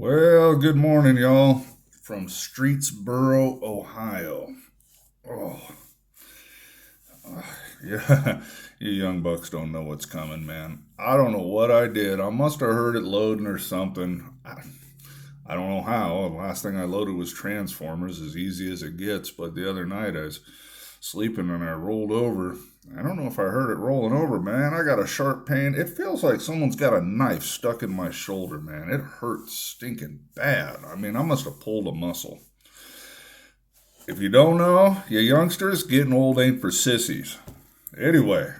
Well, good morning, y'all, from Streetsboro, Ohio. Oh, yeah, you young bucks don't know what's coming, man. I don't know what I did. I must have heard it loading or something. I don't know how. The last thing I loaded was Transformers, as easy as it gets. But the other night I was sleeping and I rolled over. I don't know if I heard it rolling over, man. I got a sharp pain. It feels like someone's got a knife stuck in my shoulder, man. It hurts stinking bad. I mean, I must have pulled a muscle. If you don't know, you youngsters, getting old ain't for sissies. Anyway,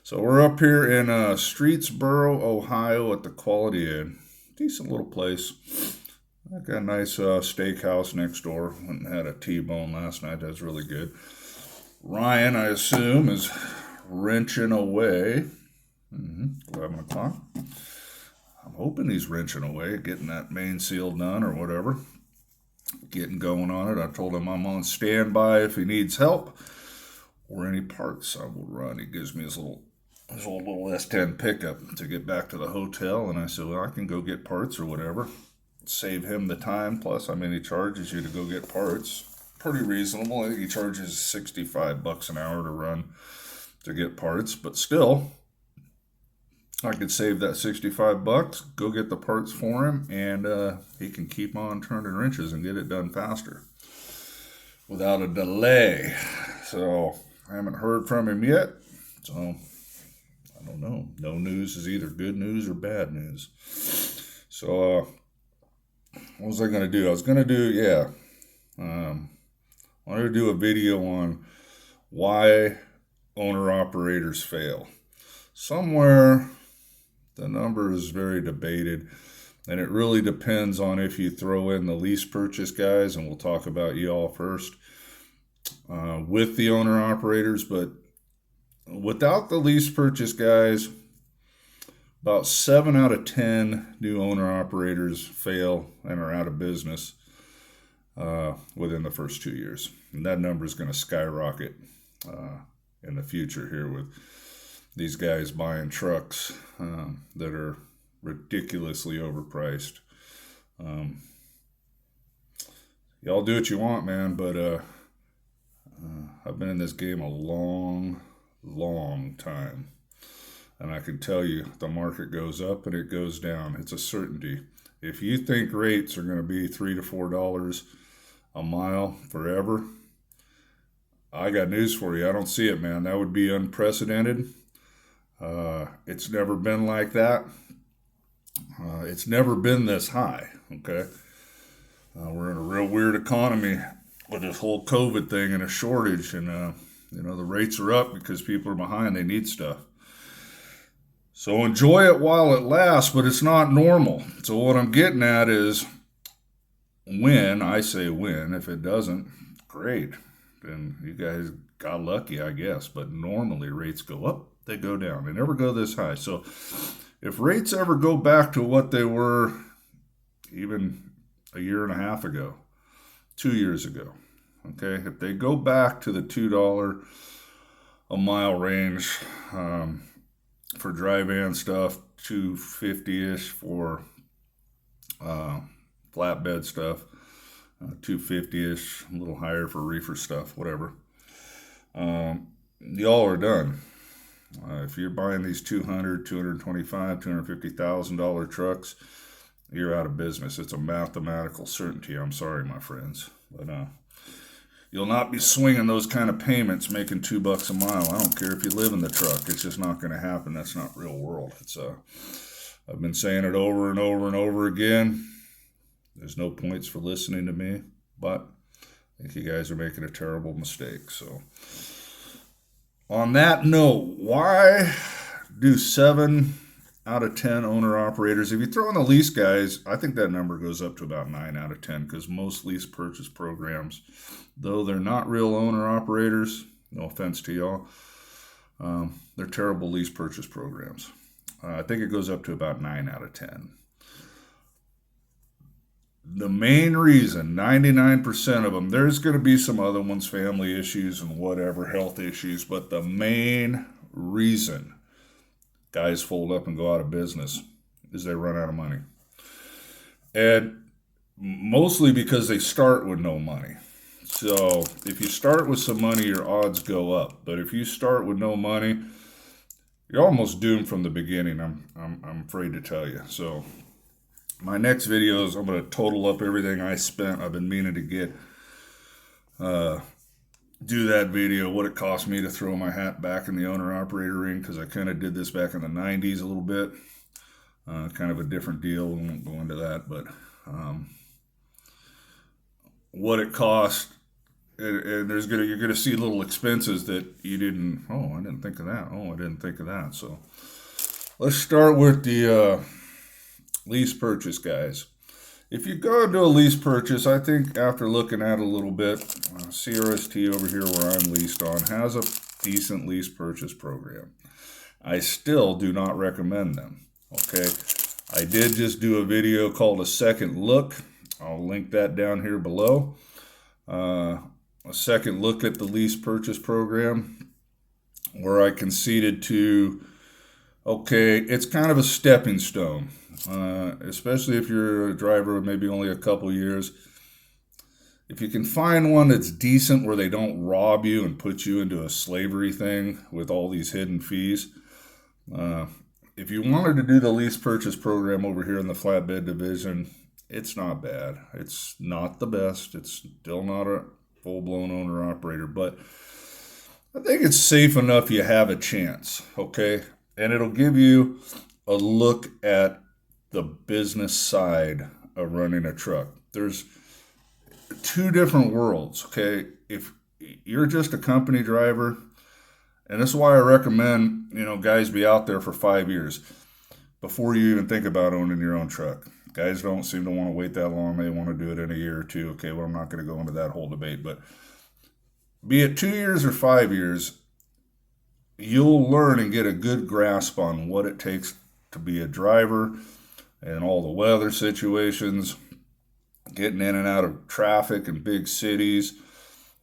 so we're up here in Streetsboro, Ohio at the Quality Inn. Decent little place. I got a nice steakhouse next door. Went and had a T-bone last night. That's really good. Ryan, I assume, is wrenching away. 11 o'clock. I'm hoping he's wrenching away, getting that main seal done or whatever. Getting going on it. I told him I'm on standby if he needs help or any parts I will run. He gives me his old little S10 pickup to get back to the hotel, and I said, well, I can go get parts or whatever. Save him the time. Plus, I mean, he charges you to go get parts. Pretty reasonable. I think he charges $65 an hour to run to get parts, but still, I could save that $65, go get the parts for him, and he can keep on turning wrenches and get it done faster without a delay. So I haven't heard from him yet. So I don't know. No news is either good news or bad news. So what was I going to do? I was going to do, I wanted to do a video on why owner-operators fail. Somewhere, the number is very debated, and it really depends on if you throw in the lease purchase guys, and we'll talk about y'all first, with the owner-operators, but without the lease purchase guys, about 7 out of 10 new owner-operators fail and are out of business within the first 2 years. And that number is going to skyrocket in the future here with these guys buying trucks that are ridiculously overpriced. Y'all do what you want, man, but I've been in this game a long, long time. And I can tell you, the market goes up and it goes down. It's a certainty. If you think rates are going to be $3 to $4 a mile forever, I got news for you. I don't see it, man. That would be unprecedented. It's never been like that. It's never been this high, okay? We're in a real weird economy with this whole COVID thing and a shortage, and, the rates are up because people are behind. They need stuff. So enjoy it while it lasts, but it's not normal. So what I'm getting at is when, I say when, if it doesn't, great. Then you guys got lucky, I guess. But normally rates go up, they go down. They never go this high. So if rates ever go back to what they were even a year and a half ago, 2 years ago, okay, if they go back to the $2 a mile range, for dry van stuff, 250-ish for flatbed stuff, 250-ish, a little higher for reefer stuff, whatever. Y'all are done. If you're buying these $200, $225, $250,000 trucks, you're out of business. It's a mathematical certainty. I'm sorry, my friends, but you'll not be swinging those kind of payments making $2 a mile. I don't care if you live in the truck. It's just not going to happen. That's not real world. I've been saying it over and over and over again. There's no points for listening to me, but I think you guys are making a terrible mistake. So on that note, why do 7 out of 10 owner operators, if you throw in the lease guys, I think that number goes up to about 9 out of 10 because most lease purchase programs, though they're not real owner operators, no offense to y'all, they're terrible lease purchase programs. I think it goes up to about 9 out of 10. The main reason, 99% of them, there's going to be some other ones, family issues and whatever, health issues, but the main reason guys fold up and go out of business is they run out of money. And mostly because they start with no money. So if you start with some money, your odds go up. But if you start with no money, you're almost doomed from the beginning. I'm afraid to tell you. So my next videos, I'm going to total up everything I spent. I've been meaning to do that video, what it cost me to throw my hat back in the owner-operator ring, because I kind of did this back in the 90s a little bit. Kind of a different deal. We won't go into that, but what it cost, and you're gonna see little expenses that you didn't. Oh, I didn't think of that. Oh, I didn't think of that. So let's start with the lease purchase, guys. If you go into a lease purchase, I think after looking at it a little bit, CRST over here where I'm leased on has a decent lease purchase program. I still do not recommend them. Okay, I did just do a video called A Second Look. I'll link that down here below. A second look at the lease purchase program, where I conceded to, okay, it's kind of a stepping stone, especially if you're a driver with maybe only a couple years. If you can find one that's decent where they don't rob you and put you into a slavery thing with all these hidden fees, if you wanted to do the lease purchase program over here in the flatbed division, it's not bad. It's not the best. It's still not a full-blown owner-operator, but I think it's safe enough you have a chance, okay? And it'll give you a look at the business side of running a truck. There's two different worlds, okay? If you're just a company driver, and this is why I recommend, guys be out there for 5 years before you even think about owning your own truck. Guys don't seem to want to wait that long. They want to do it in a year or two. Okay, well, I'm not going to go into that whole debate, but be it 2 years or 5 years, you'll learn and get a good grasp on what it takes to be a driver and all the weather situations, getting in and out of traffic in big cities,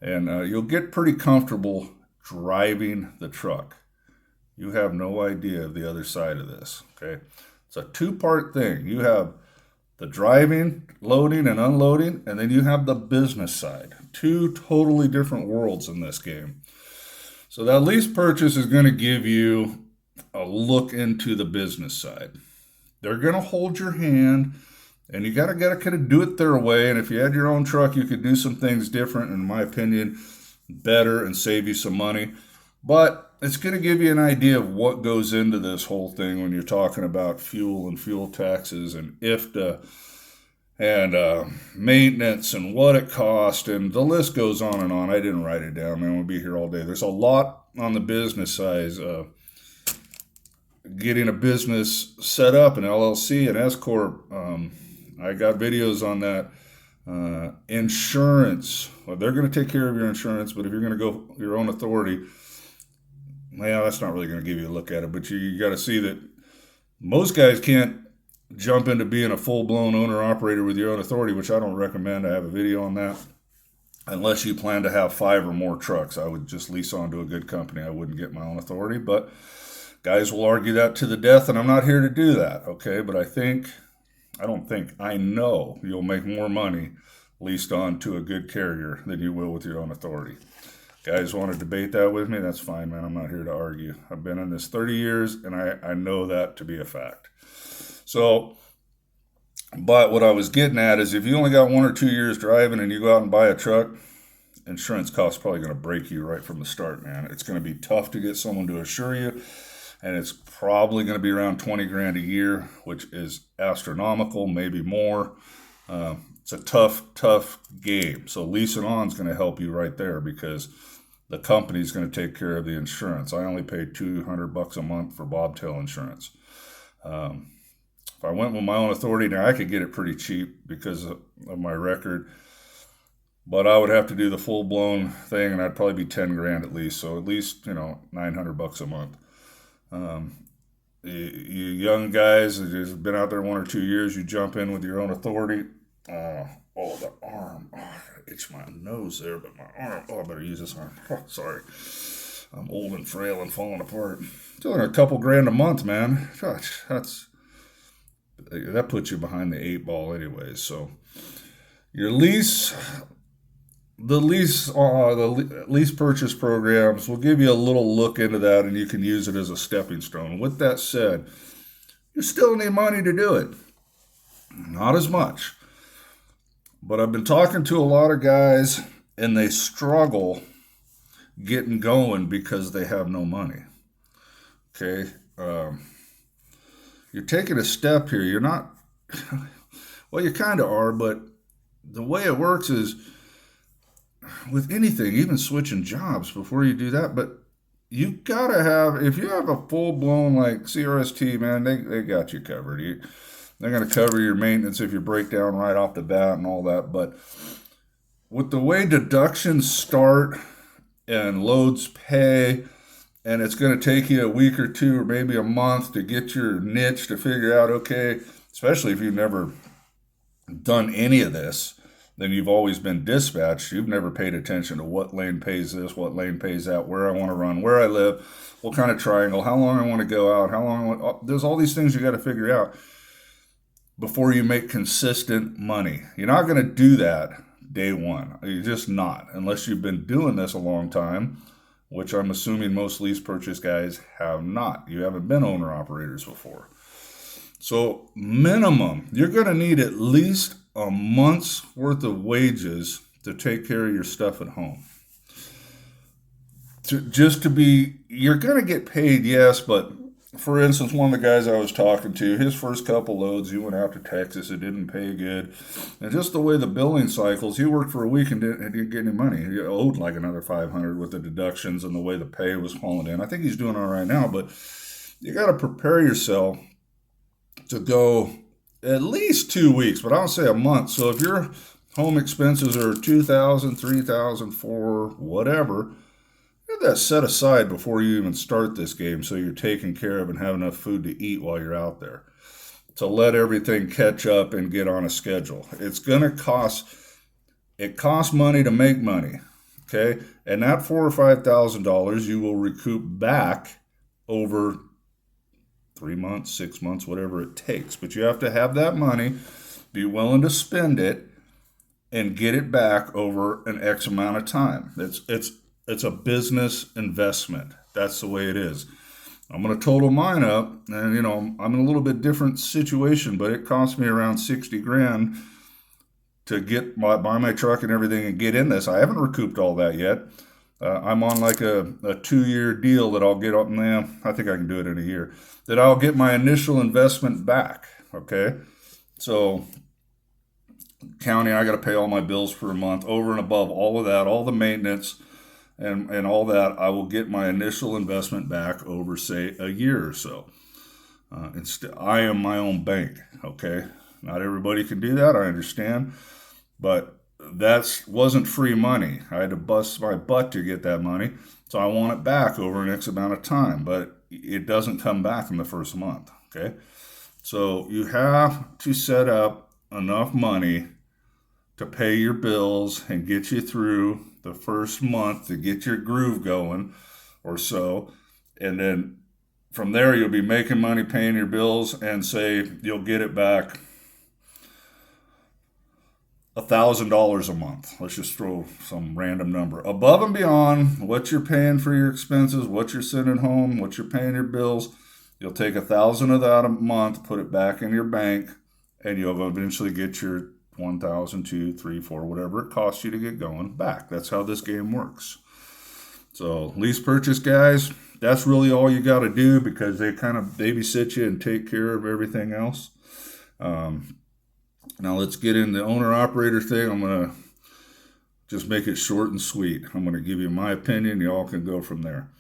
and you'll get pretty comfortable driving the truck. You have no idea of the other side of this, okay? It's a two-part thing. You have the driving, loading, and unloading, and then you have the business side. Two totally different worlds in this game. So that lease purchase is going to give you a look into the business side. They're going to hold your hand, and you got to kind of do it their way. And if you had your own truck, you could do some things different, in my opinion, better, and save you some money. But it's going to give you an idea of what goes into this whole thing when you're talking about fuel and fuel taxes and IFTA and maintenance and what it costs, and the list goes on and on. I didn't write it down, man. We'll be here all day. There's a lot on the business side. Getting a business set up, an LLC, an S corp. I got videos on that. Insurance. Well, they're going to take care of your insurance, but if you're going to go your own authority, well, that's not really going to give you a look at it. But you got to see that most guys can't jump into being a full-blown owner-operator with your own authority, which I don't recommend. I have a video on that. Unless you plan to have 5 or more trucks, I would just lease on to a good company. I wouldn't get my own authority. But guys will argue that to the death, and I'm not here to do that, okay? But I know you'll make more money leased on to a good carrier than you will with your own authority. Guys want to debate that with me? That's fine, man. I'm not here to argue. I've been in this 30 years, and I know that to be a fact. So, but what I was getting at is if you only got 1 or 2 years driving and you go out and buy a truck, insurance costs probably going to break you right from the start, man. It's going to be tough to get someone to assure you, and it's probably going to be around 20 grand a year, which is astronomical, maybe more. It's a tough game. So leasing on is going to help you right there because the company's going to take care of the insurance. I only paid $200 a month for bobtail insurance. If I went with my own authority, now I could get it pretty cheap because of my record, but I would have to do the full-blown thing, and I'd probably be 10 grand at least. So at least, $900 a month. You young guys that have been out there 1 or 2 years, you jump in with your own authority. The arm. Oh, I itch my nose there, but my arm. Oh, I better use this arm. Oh, sorry. I'm old and frail and falling apart. Doing a couple grand a month, man. Gosh, that's that puts you behind the 8 ball anyways. So your lease, the lease purchase programs will give you a little look into that, and you can use it as a stepping stone. With that said, you still need money to do it. Not as much. But I've been talking to a lot of guys, and they struggle getting going because they have no money. Okay? You're taking a step here. You're not, well, you kind of are, but the way it works is with anything, even switching jobs before you do that, but you gotta have, if you have a full blown like CRST, man, they got you covered. They're gonna cover your maintenance if you break down right off the bat and all that. But with the way deductions start and loads pay, and it's going to take you a week or two or maybe a month to get your niche to figure out, okay, especially if you've never done any of this, then you've always been dispatched. You've never paid attention to what lane pays this, what lane pays that, where I want to run, where I live, what kind of triangle, how long I want to go out, how long I want, there's all these things you got to figure out before you make consistent money. You're not going to do that day one. You're just not, unless you've been doing this a long time, which I'm assuming most lease purchase guys have not. You haven't been owner operators before. So minimum, you're going to need at least a month's worth of wages to take care of your stuff at home. You're going to get paid, yes, but for instance, one of the guys I was talking to, his first couple loads, he went out to Texas. It didn't pay good. And just the way the billing cycles, he worked for a week and didn't get any money. He owed like another $500 with the deductions and the way the pay was falling in. I think he's doing all right now, but you got to prepare yourself to go at least 2 weeks, but I'll say a month. So if your home expenses are $2,000, $3,000, $4,000, whatever, get that set aside before you even start this game, so you're taken care of and have enough food to eat while you're out there, to let everything catch up and get on a schedule. It costs money to make money, okay? And that $4,000 or $5,000 you will recoup back over 3 months, 6 months, whatever it takes. But you have to have that money, be willing to spend it, and get it back over an X amount of time. It's a business investment. That's the way it is. I'm going to total mine up, and I'm in a little bit different situation, but it cost me around 60 grand to buy my truck and everything and get in this. I haven't recouped all that yet. I'm on like a 2-year deal that I'll get up. I think I can do it in a year. That I'll get my initial investment back. Okay, so county, I got to pay all my bills for a month, over and above all of that, all the maintenance. And all that, I will get my initial investment back over, say, a year or so. I am my own bank, okay? Not everybody can do that, I understand. But that wasn't free money. I had to bust my butt to get that money. So I want it back over an X amount of time. But it doesn't come back in the first month, okay? So you have to set up enough money to pay your bills and get you through the first month to get your groove going or so. And then from there, you'll be making money, paying your bills, and say you'll get it back $1,000 a month. Let's just throw some random number. Above and beyond what you're paying for your expenses, what you're sending home, what you're paying your bills, you'll take $1,000 of that a month, put it back in your bank, and you'll eventually get your 1,000, 2, 3, 4, whatever it costs you to get going back. That's how this game works. So lease purchase guys, that's really all you got to do, because they kind of babysit you and take care of everything else. Now let's get in the owner operator thing. I'm going to just make it short and sweet. I'm going to give you my opinion. You all can go from there.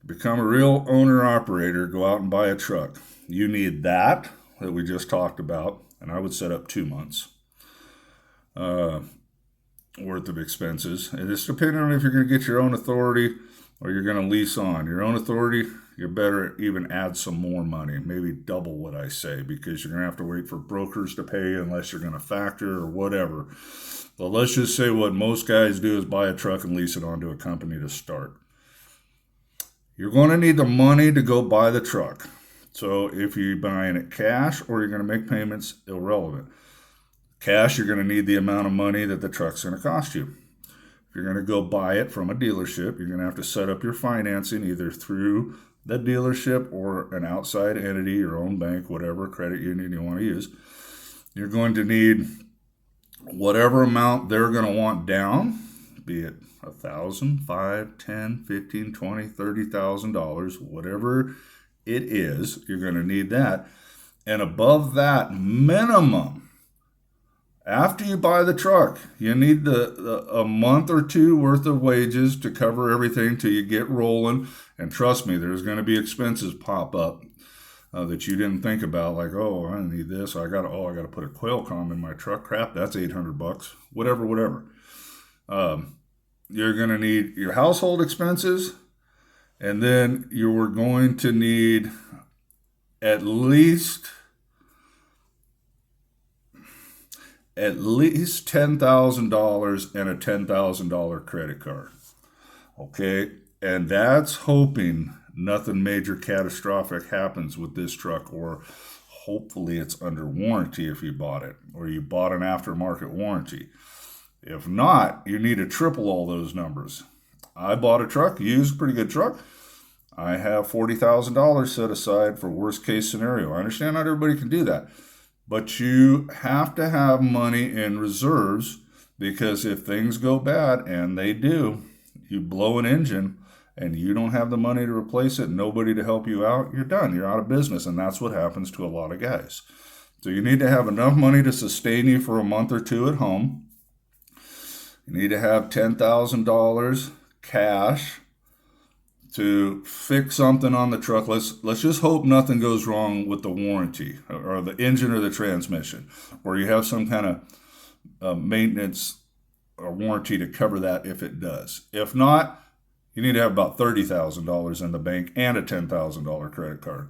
To become a real owner operator, go out and buy a truck. You need that we just talked about. And I would set up 2 months worth of expenses. And it's depending on if you're going to get your own authority or you're going to lease on. Your own authority, you better even add some more money, maybe double what I say, because you're going to have to wait for brokers to pay you unless you're going to factor or whatever. But let's just say what most guys do is buy a truck and lease it onto a company to start. You're going to need the money to go buy the truck. So if you're buying it cash or you're going to make payments, irrelevant. Cash, you're going to need the amount of money that the truck's going to cost you. If you're going to go buy it from a dealership, you're going to have to set up your financing either through the dealership or an outside entity, your own bank, whatever credit union you want to use. You're going to need whatever amount they're going to want down, be it $1,000, $5,000, $10,000, $15,000, $20,000, $30,000, whatever it is, you're going to need that. And above that minimum, after you buy the truck, you need a month or two worth of wages to cover everything till you get rolling. And trust me, there's going to be expenses pop up that you didn't think about, like, oh, I need this. I got to put a quail com in my truck. Crap, that's $800. Whatever. You're going to need your household expenses, and then you're going to need at least $10,000 and a $10,000 credit card. Okay, and that's hoping nothing major catastrophic happens with this truck, or hopefully it's under warranty if you bought it, or you bought an aftermarket warranty. If not, you need to triple all those numbers. I bought a truck, used, pretty good truck. I have $40,000 set aside for worst case scenario. I understand not everybody can do that, but you have to have money in reserves, because if things go bad, and they do, you blow an engine and you don't have the money to replace it, nobody to help you out, you're done. You're out of business, and that's what happens to a lot of guys. So you need to have enough money to sustain you for a month or two at home. You need to have $10,000 cash to fix something on the truck. Let's just hope nothing goes wrong with the warranty or the engine or the transmission, or you have some kind of maintenance or warranty to cover that if it does. If not, you need to have about $30,000 in the bank and a $10,000 credit card.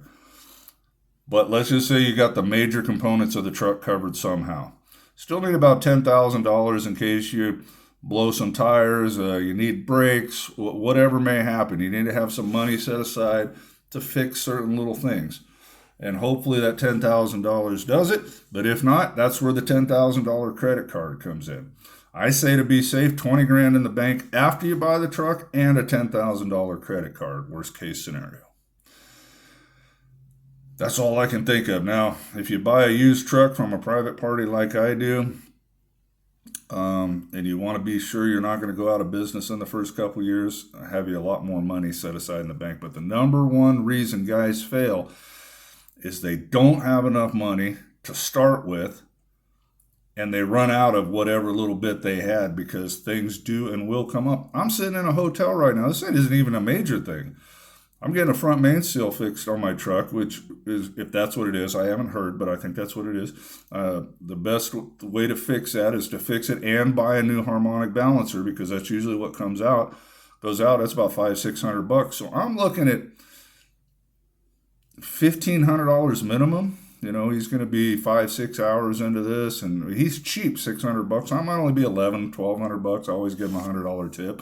But let's just say you got the major components of the truck covered somehow. Still need about $10,000 in case you blow some tires, you need brakes, whatever may happen. You need to have some money set aside to fix certain little things. And hopefully that $10,000 does it. But if not, that's where the $10,000 credit card comes in. I say to be safe, 20 grand in the bank after you buy the truck, and a $10,000 credit card, worst case scenario. That's all I can think of. Now, if you buy a used truck from a private party like I do, and you want to be sure you're not going to go out of business in the first couple of years, have you a lot more money set aside in the bank. But the number one reason guys fail is they don't have enough money to start with, and they run out of whatever little bit they had, because things do and will come up. I'm sitting in a hotel right now. This isn't even a major thing. I'm getting a front main seal fixed on my truck, which is, if that's what it is, I haven't heard, but I think that's what it is. The best way to fix that is to fix it and buy a new harmonic balancer, because that's usually what goes out. That's about $500-$600. So I'm looking at $1,500 minimum. You know, he's going to be 5-6 hours into this, and he's cheap, $600. I might only be $1,100-$1,200. I always give him a $100 tip.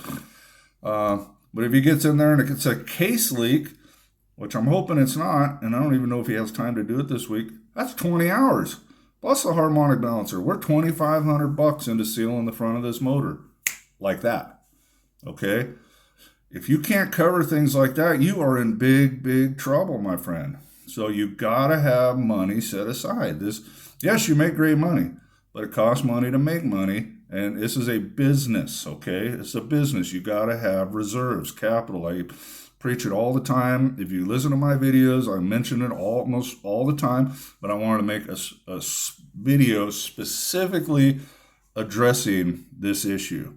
But if he gets in there and it's a case leak, which I'm hoping it's not, and I don't even know if he has time to do it this week, that's 20 hours. Plus the harmonic balancer. We're $2,500 into sealing the front of this motor. Like that. Okay? If you can't cover things like that, you are in big, big trouble, my friend. So you gotta have money set aside. Yes, you make great money, but it costs money to make money. And this is a business, okay? It's a business. You got to have reserves, capital. I preach it all the time. If you listen to my videos, I mention it almost all the time. But I wanted to make a video specifically addressing this issue,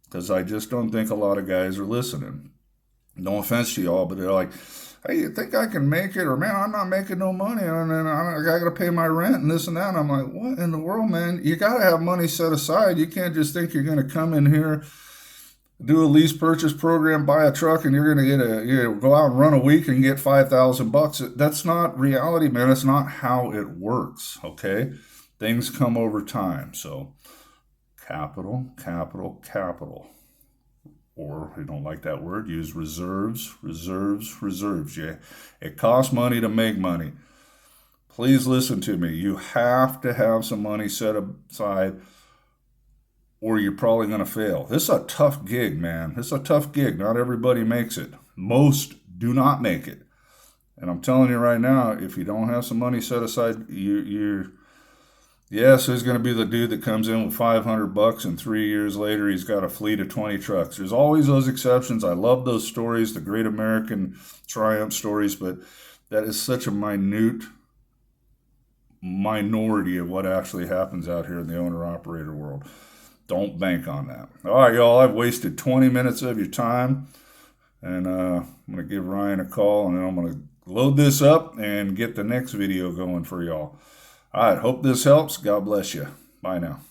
because I just don't think a lot of guys are listening. No offense to y'all, but they're like, hey, you think I can make it? Or, man, I'm not making no money, and then I got to pay my rent and this and that. And I'm like, what in the world, man? You got to have money set aside. You can't just think you're going to come in here, do a lease purchase program, buy a truck, and you're going to go out and run a week and get $5,000. That's not reality, man. That's not how it works, okay? Things come over time. So capital, capital, capital. or if you don't like that word, use reserves, reserves, reserves. Yeah, it costs money to make money. Please listen to me. You have to have some money set aside or you're probably going to fail. This is a tough gig, man. This is a tough gig. Not everybody makes it. Most do not make it. And I'm telling you right now, if you don't have some money set aside, yes, there's going to be the dude that comes in with $500 and 3 years later he's got a fleet of 20 trucks. There's always those exceptions. I love those stories, the great American triumph stories, but that is such a minute minority of what actually happens out here in the owner-operator world. Don't bank on that. All right, y'all, I've wasted 20 minutes of your time, and I'm going to give Ryan a call, and then I'm going to load this up and get the next video going for y'all. All right, hope this helps. God bless you. Bye now.